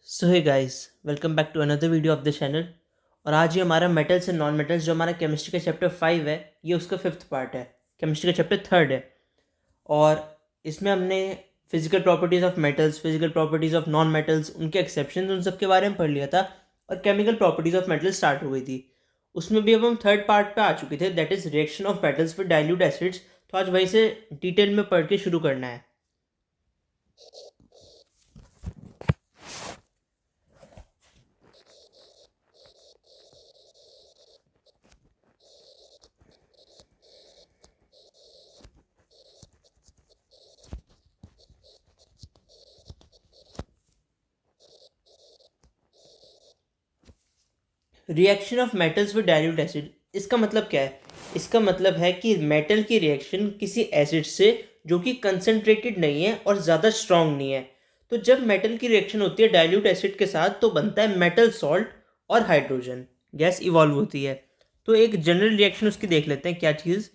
So hey guys, welcome back to another video of the channel. और आज ये हमारा मेटल्स एंड नॉन मेटल्स जो हमारा केमिस्ट्री का चैप्टर 5 है, ये उसका 5th पार्ट है। केमिस्ट्री का चैप्टर 3rd है। और इसमें हमने physical properties of metals, physical properties of non metals, उनके एक्सेप्शंस, उन सब के बारे में पढ़ लिया था। और chemical properties of metals start हो गई थी। उसमें भी अब हम 3rd पार्ट पे आ चुके थे, that is reaction of metals with dilute acids. तो आज वहीं से डिटेल में पढ़ के शुरू करना है। Reaction of metals with dilute acid, इसका मतलब क्या है? इसका मतलब है कि मेटल की रिएक्शन किसी एसिड से जो कि कंसनट्रेटेड नहीं है और ज़्यादा स्ट्रॉन्ग नहीं है। तो जब मेटल की रिएक्शन होती है डाइल्यूट एसिड के साथ तो बनता है मेटल सॉल्ट और हाइड्रोजन गैस इवॉल्व होती है। तो एक जनरल रिएक्शन उसकी देख लेते हैं, क्या चीज़?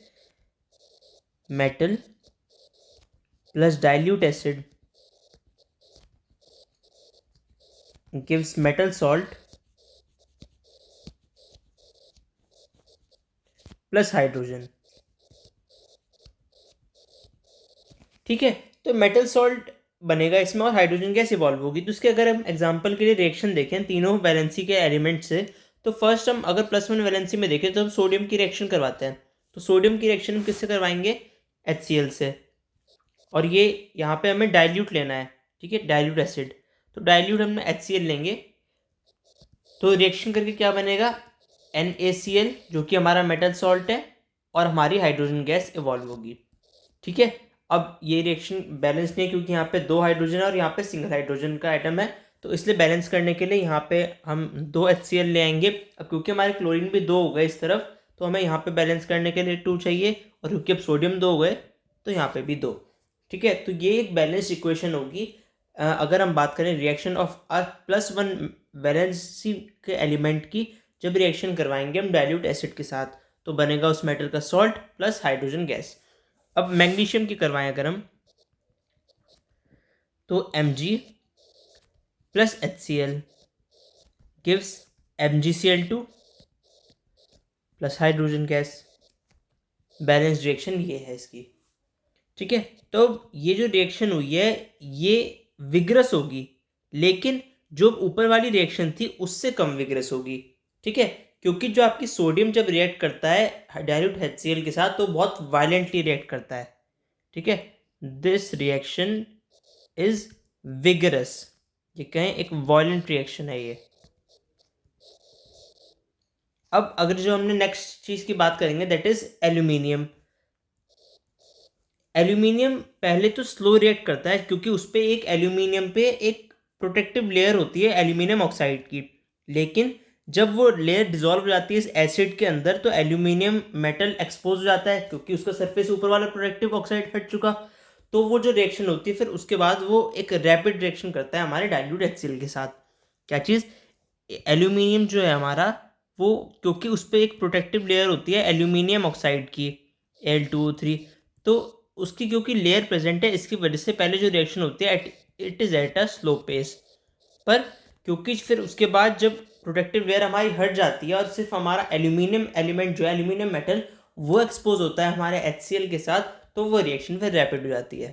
Metal plus dilute acid gives metal salt plus hydrogen. ठीक है, तो मेटल सॉल्ट बनेगा इसमें और हाइड्रोजन गैस इवॉल्व होगी। तो इसके अगर हम एग्जांपल के लिए रिएक्शन देखें तीनों वैलेंसी के एलिमेंट से, तो फर्स्ट हम अगर +1 वैलेंसी में देखें तो हम सोडियम की रिएक्शन करवाते हैं। तो सोडियम की रिएक्शन हम किससे करवाएंगे? HCl से। और ये यहाँ पे हमें डाइल्यूट लेना है, ठीक है, डाइल्यूट एसिड। तो डाइल्यूट हमने HCl लेंगे, तो रिएक्शन करके क्या बनेगा? NaCl, जो कि हमारा मेटल सॉल्ट है, और हमारी हाइड्रोजन गैस इवॉल्व होगी। ठीक है, अब ये रिएक्शन बैलेंस नहीं है क्योंकि यहाँ पे 2 हाइड्रोजन है और यहाँ पे सिंगल हाइड्रोजन का एटम है। तो इसलिए बैलेंस करने के लिए यहाँ पे हम 2 HCl ले आएंगे। अब क्योंकि हमारे क्लोरीन भी 2 हो गए इस तरफ, तो हमें यहाँ पे बैलेंस करने के लिए 2 चाहिए। और क्योंकि अब सोडियम 2 हो गए तो यहाँ पे भी 2। ठीक है, तो ये एक बैलेंस इक्वेशन होगी। अगर हम बात करें रिएक्शन ऑफ +1 वैलेंसी के एलिमेंट की, जब रिएक्शन करवाएंगे हम डाइल्यूट एसिड के साथ तो बनेगा उस मेटल का सॉल्ट प्लस हाइड्रोजन गैस। अब मैग्नीशियम की करवाएं अगर हम, तो Mg plus HCl gives MgCl2 plus hydrogen gas. Balance reaction ये है इसकी। ठीक है, तो ये जो रिएक्शन हुई है ये विग्रस होगी, लेकिन जो ऊपर वाली रिएक्शन थी उससे कम विग्रस होगी। ठीक है, क्योंकि जो आपकी सोडियम जब रिएक्ट करता है डाइल्यूट HCl के साथ तो बहुत वायलेंटली रिएक्ट करता है। ठीक है, दिस रिएक्शन इज विगरस, ये कहें एक वायलेंट रिएक्शन है ये। अब अगर जो हमने नेक्स्ट चीज की बात करेंगे दैट इज एल्यूमिनियम। एल्यूमिनियम पहले तो स्लो रिएक्ट करता है क्योंकि उस पर एक एल्यूमिनियम पे एक प्रोटेक्टिव लेयर होती है एल्यूमिनियम ऑक्साइड की। लेकिन जब वो लेयर डिसॉल्व हो जाती है इस एसिड के अंदर तो एल्यूमिनियम मेटल एक्सपोज हो जाता है क्योंकि उसका सरफेस ऊपर वाला प्रोटेक्टिव ऑक्साइड हट चुका। तो वो जो रिएक्शन होती है फिर उसके बाद वो एक रैपिड रिएक्शन करता है हमारे डाइल्यूट HCl के साथ। क्या चीज़? एल्यूमिनियम जो है हमारा, वो क्योंकि उस पर एक प्रोटेक्टिव लेयर होती है एल्यूमिनियम ऑक्साइड की Al2O3, तो उसकी क्योंकि लेयर प्रेजेंट है इसकी वजह से पहले जो रिएक्शन होती है it is at a slow pace. पर क्योंकि फिर उसके बाद जब प्रोटेक्टिव लेयर हमारी हट जाती है और सिर्फ हमारा एल्यूमिनियम एलिमेंट जो है एल्यूमिनियम मेटल वो एक्सपोज होता है हमारे HCl के साथ, तो वो रिएक्शन फिर रैपिड हो जाती है।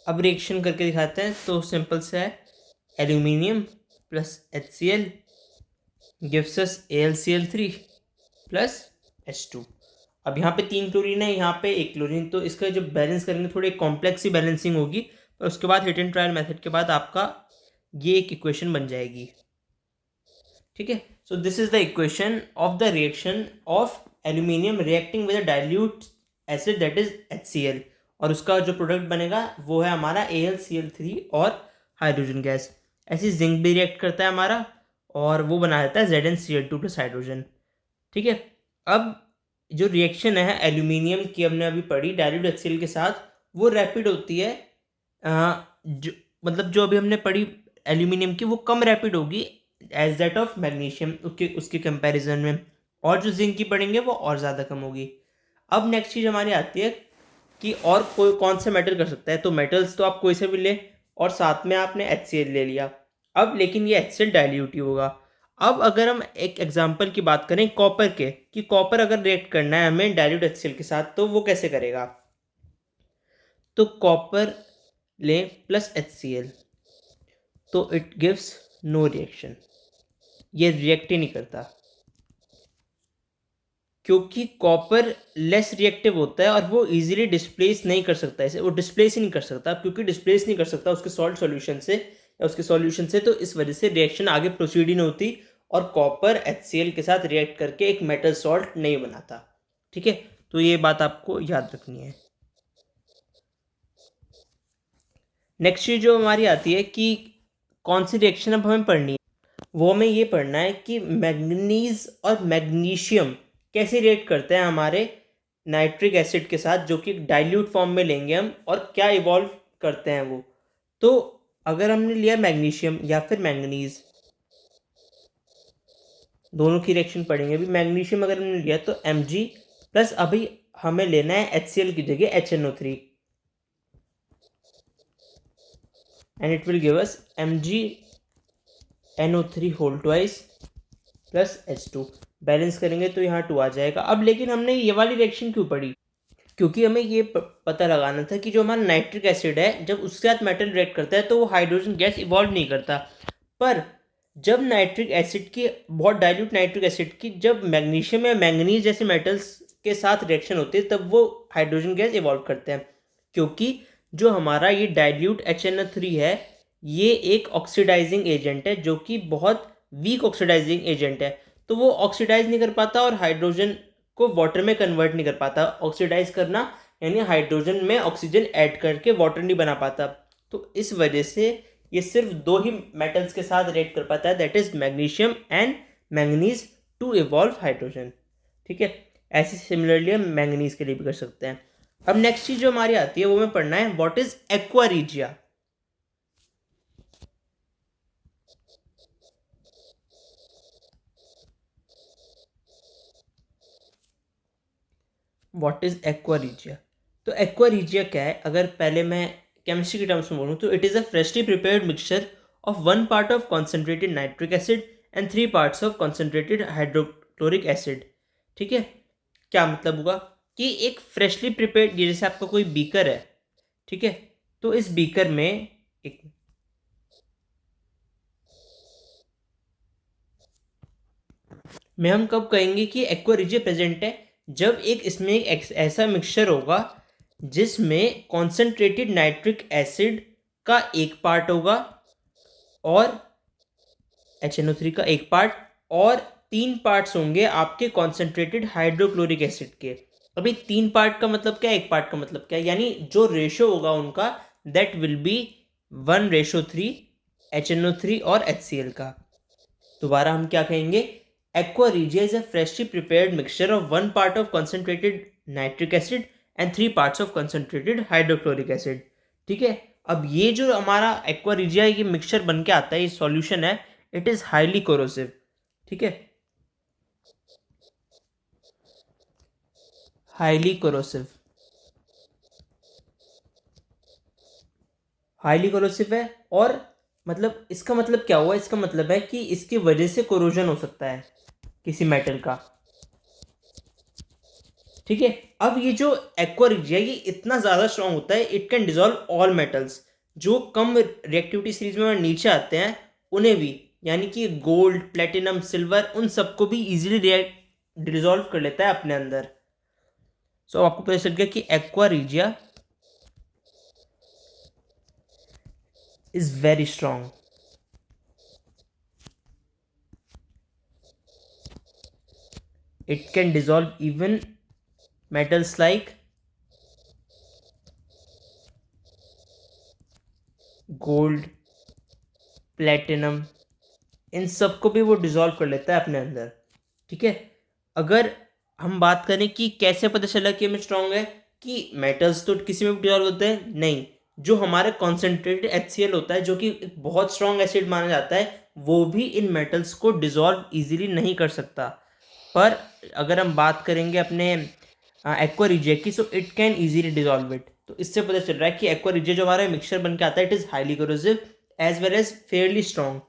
अब रिएक्शन करके दिखाते हैं, तो सिंपल से है, aluminium plus HCl gives us AlCl3 plus H2। अब यहाँ पे 3 क्लोरीन है, यहाँ पे 1 क्लोरीन, तो इसका जब बैलेंस करेंगे थोड़ी कॉम्प्लेक्स ही बैलेंसिंग होगी। और उसके बाद हिट एंड ट्रायल मेथड के बाद आपका ये एक इक्वेशन बन जाएगी। ठीक है, so this is the equation of the reaction of aluminium reacting with a dilute acid that is HCl। और उसका जो प्रोडक्ट बनेगा वो है हमारा AlCl3 और हाइड्रोजन गैस। ऐसी जिंक भी रिएक्ट करता है हमारा और वो बना देता है ZnCl2 प्लस हाइड्रोजन। ठीक है, अब जो रिएक्शन है एल्यूमिनियम की हमने अभी पढ़ी डाइल्यूट HCl के साथ, वो रैपिड होती है। जो मतलब जो अभी हमने पढ़ी एल्यूमिनियम की वो कम रैपिड होगी एज दैट ऑफ मैग्नीशियम उसके उसके कंपैरिजन में। और जो जिंक की पढ़ेंगे वो और ज़्यादा कम होगी। अब नेक्स्ट चीज़ हमारी आती है कि और कोई कौन सा मेटल कर सकता है, तो मेटल्स तो आप कोई से भी ले, और साथ में आपने HCl ले लिया। अब लेकिन ये HCl डाइल्यूट ही होगा। अब अगर हम एक एग्जांपल की बात करें कॉपर के, कि कॉपर अगर रिएक्ट करना है हमें डाइल्यूट HCl के साथ, तो वो कैसे करेगा। तो कॉपर लें प्लस HCl, तो इट गिव्स नो रिएक्शन, ये रिएक्ट ही नहीं करता, क्योंकि कॉपर लेस रिएक्टिव होता है और वो इजीली डिस्प्लेस नहीं कर सकता, इसे वो डिस्प्लेस ही नहीं कर सकता, क्योंकि डिस्प्लेस नहीं कर सकता उसके सॉल्ट सॉल्यूशन से या उसके सॉल्यूशन से, तो इस वजह से रिएक्शन आगे प्रोसीड ही नहीं होती और कॉपर HCl के साथ रिएक्ट करके एक मेटल सॉल्ट नहीं बनाता। ठीक है, तो ये बात आपको याद रखनी है। नेक्स्ट चीज जो हमारी आती है कि कौन सी रिएक्शन अब हमें पढ़नी है, वो हमें ये पढ़ना है कि मैग्नीज और मैग्नीशियम कैसे रिएक्ट करते हैं हमारे नाइट्रिक एसिड के साथ, जो कि डाइल्यूट फॉर्म में लेंगे हम, और क्या इवॉल्व करते हैं वो। तो अगर हमने लिया मैग्नीशियम या फिर मैंगनीज, दोनों की रिएक्शन पढ़ेंगे। अभी मैग्नीशियम अगर हमने लिया तो Mg प्लस अभी हमें लेना है HCl की जगह HNO3, and it will give us MgNO3 whole twice plus H2। Balance करेंगे तो यहाँ 2 आ जाएगा। अब लेकिन हमने ये वाली रिएक्शन क्यों पढ़ी, क्योंकि हमें ये पता लगाना था कि जो हमारा नाइट्रिक एसिड है जब उसके साथ मेटल रिएक्ट करता है तो वो हाइड्रोजन गैस इवॉल्व नहीं करता, पर जब नाइट्रिक एसिड की, बहुत डाइल्यूट नाइट्रिक एसिड की, जब मैग्नीशियम या मैंगनीज जैसे मेटल्स के साथ रिएक्शन होती है तब वो हाइड्रोजन गैस इवॉल्व करते हैं, क्योंकि जो हमारा ये डाइल्यूट HNO3 है ये एक ऑक्सीडाइजिंग एजेंट है, जो कि बहुत वीक ऑक्सीडाइजिंग एजेंट है, तो वो ऑक्सीडाइज नहीं कर पाता और हाइड्रोजन को वाटर में कन्वर्ट नहीं कर पाता। ऑक्सीडाइज करना यानी हाइड्रोजन में ऑक्सीजन ऐड करके वाटर नहीं बना पाता, तो इस वजह से ये सिर्फ 2 ही मेटल्स के साथ रिएक्ट कर पाता है, that is magnesium and manganese, to evolve hydrogen. ठीक है, ऐसे सिमिलरली हम मैंगनीज के लिए भी कर सकते हैं। अब नेक्स्ट चीज जो हमारी आती है वो हमें पढ़ना है what is aqua regia. What is aqua regia. तो एक्वा रीजिया क्या है, अगर पहले मैं केमिस्ट्री के टर्म्स में बोलूँ तो it is a freshly prepared mixture of 1 part of concentrated nitric acid and 3 parts of concentrated hydrochloric acid. ठीक है, क्या मतलब होगा कि एक फ्रेशली प्रिपेयर्ड, जैसे आपका कोई बीकर है, ठीक है, तो इस बीकर में एक में हम कब कहेंगे कि एक्वा रीजिया प्रेजेंट है, जब एक इसमें एक ऐसा मिक्सचर होगा जिसमें कॉन्सेंट्रेटेड नाइट्रिक एसिड का एक पार्ट होगा और HNO3 का एक पार्ट, और 3 पार्ट्स होंगे आपके कॉन्सेंट्रेटेड हाइड्रोक्लोरिक एसिड के। अभी 3 पार्ट का मतलब क्या, एक पार्ट का मतलब क्या, यानी जो रेशो होगा उनका दैट विल बी 1:3 HNO3 और HCl का। दोबारा हम क्या कहेंगे, aqua regia is a freshly prepared mixture of 1 part of concentrated nitric acid and 3 parts of concentrated hydrochloric acid. ठीक है, अब ये जो हमारा एक्वा रीजिया ये मिक्सचर बन के आता है, ये सॉल्यूशन है, इट इज हाईली कोरोसिव। ठीक है, हाईली कोरोसिव, हाईली कोरोसिव है, और मतलब इसका मतलब क्या हुआ, इसका मतलब है कि इसकी वजह से कोरोजन हो सकता है किसी मेटल का। ठीक है, अब ये जो एक्वा रीजिया ये इतना ज़्यादा स्ट्रांग होता है, it can dissolve all metals, जो कम रिएक्टिविटी सीरीज में नीचे आते हैं उन्हें भी, यानी कि गोल्ड, प्लेटिनम, सिल्वर, उन सबको भी इजीली रिएक्ट डिजोल्व कर लेता है अपने अंदर। सो आपको पता चल गया कि aqua regia is very strong. It can dissolve even metals like gold, platinum, इन सबको भी वो डिजोल्व कर लेता है अपने अंदर। ठीक है, अगर हम बात करें कि कैसे पता चला कि हमें स्ट्रांग है, कि मेटल्स तो किसी में भी डिजोल्व होते हैं नहीं, जो हमारा कॉन्सेंट्रेटेड HCl होता है जो कि एक बहुत स्ट्रांग एसिड माना जाता है, वो भी इन मेटल्स को डिजोल्व इजीली नहीं कर सकता। पर अगर हम बात करेंगे अपने एक्वा रिजिया की, so it can easily dissolve it. तो इससे पता चल रहा है कि एक्वा रिजिया जो हमारा मिक्सचर बन के आता है, it is highly corrosive as well as fairly strong.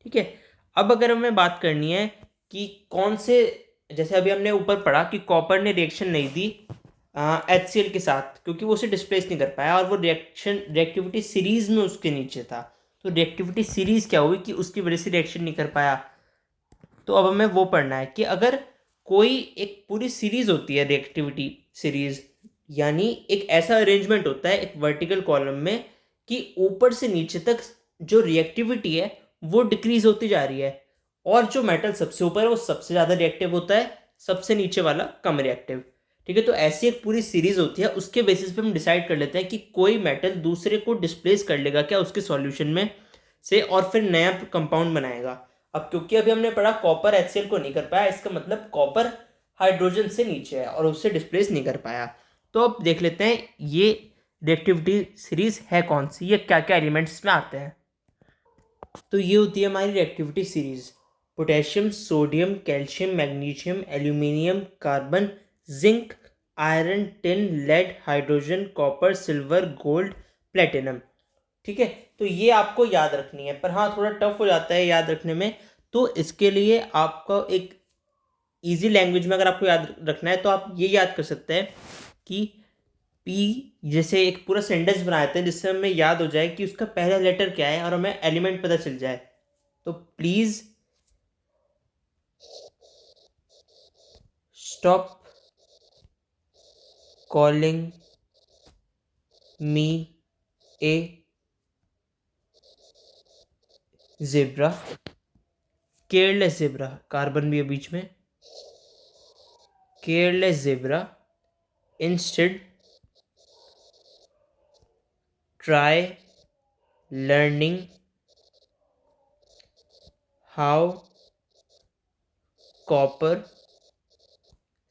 ठीक है, अब अगर हमें बात करनी है कि कौन से, जैसे अभी हमने ऊपर पढ़ा कि कॉपर ने रिएक्शन नहीं दी HCl के साथ, क्योंकि वो उसे डिस्प्लेस नहीं कर पाया और वो रिएक्टिविटी सीरीज में उसके नीचे था। तो रिएक्टिविटी सीरीज क्या हुई कि उसकी वजह से रिएक्शन नहीं कर पाया। तो अब हमें वो पढ़ना है कि अगर कोई एक पूरी सीरीज होती है रिएक्टिविटी सीरीज, यानी एक ऐसा अरेंजमेंट होता है एक वर्टिकल कॉलम में कि ऊपर से नीचे तक जो रिएक्टिविटी है वो डिक्रीज होती जा रही है, और जो मेटल सबसे ऊपर है वो सबसे ज़्यादा रिएक्टिव होता है, सबसे नीचे वाला कम रिएक्टिव। ठीक है, तो ऐसी एक पूरी सीरीज होती है, उसके बेसिस पे हम डिसाइड कर लेते हैं कि कोई मेटल दूसरे को डिस्प्लेस कर लेगा क्या उसके सॉल्यूशन में से, और फिर नया कंपाउंड बनाएगा। अब क्योंकि अभी हमने पढ़ा कॉपर HCl को नहीं कर पाया, इसका मतलब कॉपर हाइड्रोजन से नीचे है और उससे डिस्प्लेस नहीं कर पाया। तो अब देख लेते हैं ये रिएक्टिविटी सीरीज है कौन सी, ये क्या क्या एलिमेंट्स में आते हैं। तो ये होती है हमारी reactivity series, potassium, sodium, calcium, magnesium, aluminium, carbon, zinc, iron, tin, lead, hydrogen, copper, silver, gold, platinum. ठीक है, तो ये आपको याद रखनी है, पर हाँ थोड़ा टफ हो जाता है याद रखने में। तो इसके लिए आपको एक इजी लैंग्वेज में अगर आपको याद रखना है तो आप ये याद कर सकते हैं कि पी, जैसे एक पूरा सेंटेंस बनाते हैं जिससे हमें याद हो जाए कि उसका पहला लेटर क्या है और हमें एलिमेंट पता चल जाए। तो please stop calling me A zebra, careless zebra, carbon भी है बीच में, careless zebra, instead try learning how copper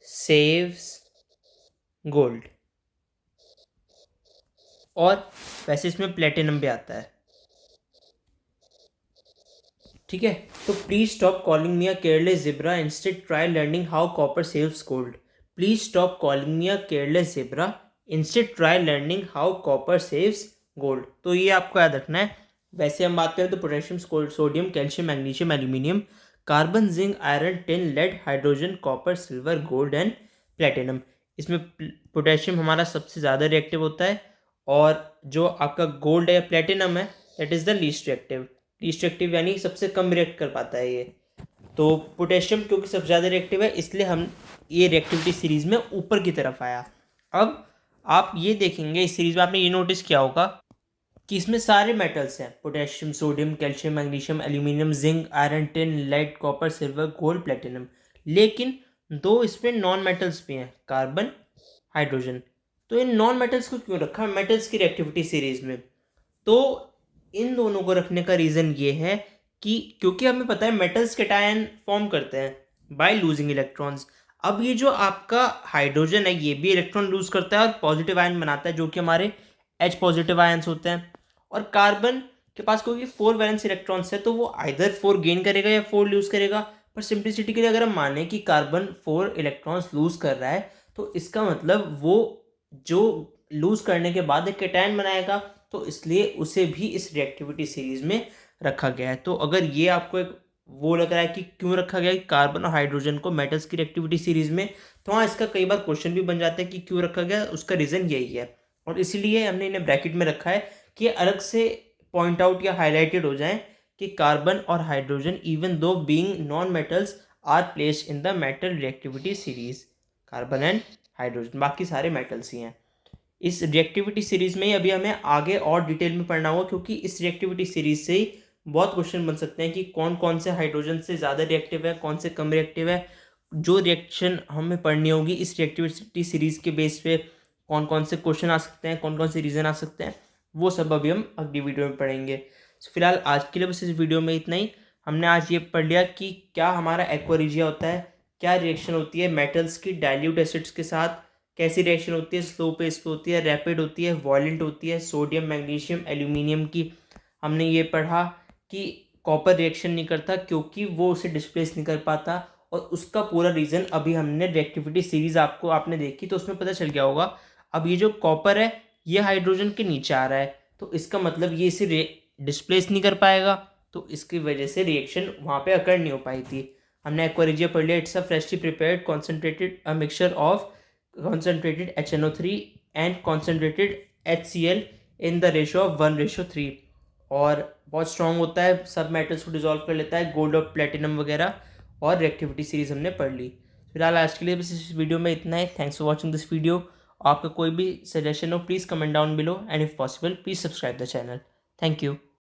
saves gold. और वैसे इसमें प्लेटिनम भी आता है। ठीक है, तो please stop calling me a careless zebra, instead try learning how copper saves gold. Please stop calling me a careless zebra, instead try learning how copper saves gold. तो ये आपको याद रखना है। वैसे हम बात करें तो potassium, sodium, calcium, magnesium, aluminium, carbon, zinc, iron, tin, lead, hydrogen, copper, silver, gold and platinum. इसमें पोटेशियम हमारा सबसे ज़्यादा रिएक्टिव होता है, और जो आपका गोल्ड है, प्लेटिनम है, that is the least reactive. Least reactive यानी सबसे कम रिएक्ट कर पाता है ये। तो पोटेशियम क्योंकि सबसे ज़्यादा रिएक्टिव है, इसलिए हम ये रिएक्टिविटी सीरीज में ऊपर की तरफ आया। अब आप ये देखेंगे इस सीरीज में, आपने ये नोटिस किया होगा कि इसमें सारे मेटल्स हैं, potassium, sodium, calcium, magnesium, aluminium, zinc, iron, tin, lead, copper, silver, gold, platinum. लेकिन दो इसमें नॉन मेटल्स भी हैं, कार्बन, हाइड्रोजन। तो इन नॉन मेटल्स को क्यों रखा मेटल्स की रिएक्टिविटी सीरीज में? तो इन दोनों को रखने का रीज़न ये है कि क्योंकि हमें पता है मेटल्स कैटायन फॉर्म करते हैं बाय लूजिंग इलेक्ट्रॉन्स। अब ये जो आपका हाइड्रोजन है ये भी इलेक्ट्रॉन लूज करता है और पॉजिटिव आयन बनाता है, जो कि हमारे H पॉजिटिव आयन्स होते हैं। और कार्बन के पास क्योंकि 4 वैलेंस इलेक्ट्रॉन्स है, तो वो आइदर 4 गेन करेगा या 4 लूज करेगा। पर सिंप्लिसिटी के लिए अगर हम माने कि कार्बन 4 इलेक्ट्रॉन्स लूज कर रहा है, तो इसका मतलब वो जो लूज करने के बाद एक कैटायन बनाएगा, तो इसलिए उसे भी इस रिएक्टिविटी सीरीज में रखा गया है। तो अगर ये आपको एक वो लग रहा है कि क्यों रखा गया है कार्बन और हाइड्रोजन को मेटल्स की रिएक्टिविटी सीरीज में, तो हाँ इसका कई बार क्वेश्चन भी बन जाता है कि क्यों रखा गया, उसका रीज़न यही है। और इसीलिए हमने इन्हें ब्रैकेट में रखा है कि अलग से पॉइंट आउट या हाईलाइटेड हो जाए कि कार्बन और hydrogen even though being non metals are placed in the metal reactivity series, carbon and hydrogen, बाकी सारे मेटल्स ही हैं। इस रिएक्टिविटी सीरीज में ही अभी हमें आगे और डिटेल में पढ़ना होगा, क्योंकि इस रिएक्टिविटी सीरीज से ही बहुत क्वेश्चन बन सकते हैं कि कौन कौन से हाइड्रोजन से ज़्यादा रिएक्टिव है, कौन से कम रिएक्टिव है। जो रिएक्शन हमें पढ़नी होगी इस रिएक्टिविटी सीरीज के बेस पे कौन कौन से क्वेश्चन आ सकते हैं, कौन कौन से रीज़न आ सकते हैं, वो सब अभी हम अगली वीडियो में पढ़ेंगे। तो फिलहाल आज के लिए बस इस वीडियो में इतना ही। हमने आज ये पढ़ लिया कि क्या हमारा एक्वा रिजिया होता है, क्या रिएक्शन होती है मेटल्स की डाइल्यूट एसिड्स के साथ, कैसी रिएक्शन होती है, स्लो पेस पे होती है, रैपिड होती है, वॉलेंट होती है, सोडियम, मैग्नीशियम, एल्यूमिनियम की। हमने ये पढ़ा कि कॉपर रिएक्शन नहीं करता क्योंकि वो उसे डिस्प्लेस नहीं कर पाता, और उसका पूरा रीज़न अभी हमने रिएक्टिविटी सीरीज़ आपने देखी तो उसमें पता चल गया होगा। अब ये जो कॉपर है ये हाइड्रोजन के नीचे आ रहा है, तो इसका मतलब ये इसे डिस्प्लेस नहीं कर पाएगा, तो इसकी वजह से रिएक्शन वहाँ पे अकर नहीं हो पाई थी। हमने एक्वा रिजिया पढ़ लिया, it's a freshly prepared concentrated a mixture of concentrated HNO3 and concentrated HCl in the ratio of 1:3 और बहुत स्ट्रॉन्ग होता है, सब मेटल्स को डिजोल्व कर लेता है, गोल्ड और प्लेटिनम वगैरह। और रिएक्टिविटी सीरीज हमने पढ़ ली। फिलहाल आज के लिए बस इस वीडियो में इतना ही। Thanks for watching this video. आपका कोई भी सजेशन हो please comment down below and if possible please subscribe the channel. Thank you.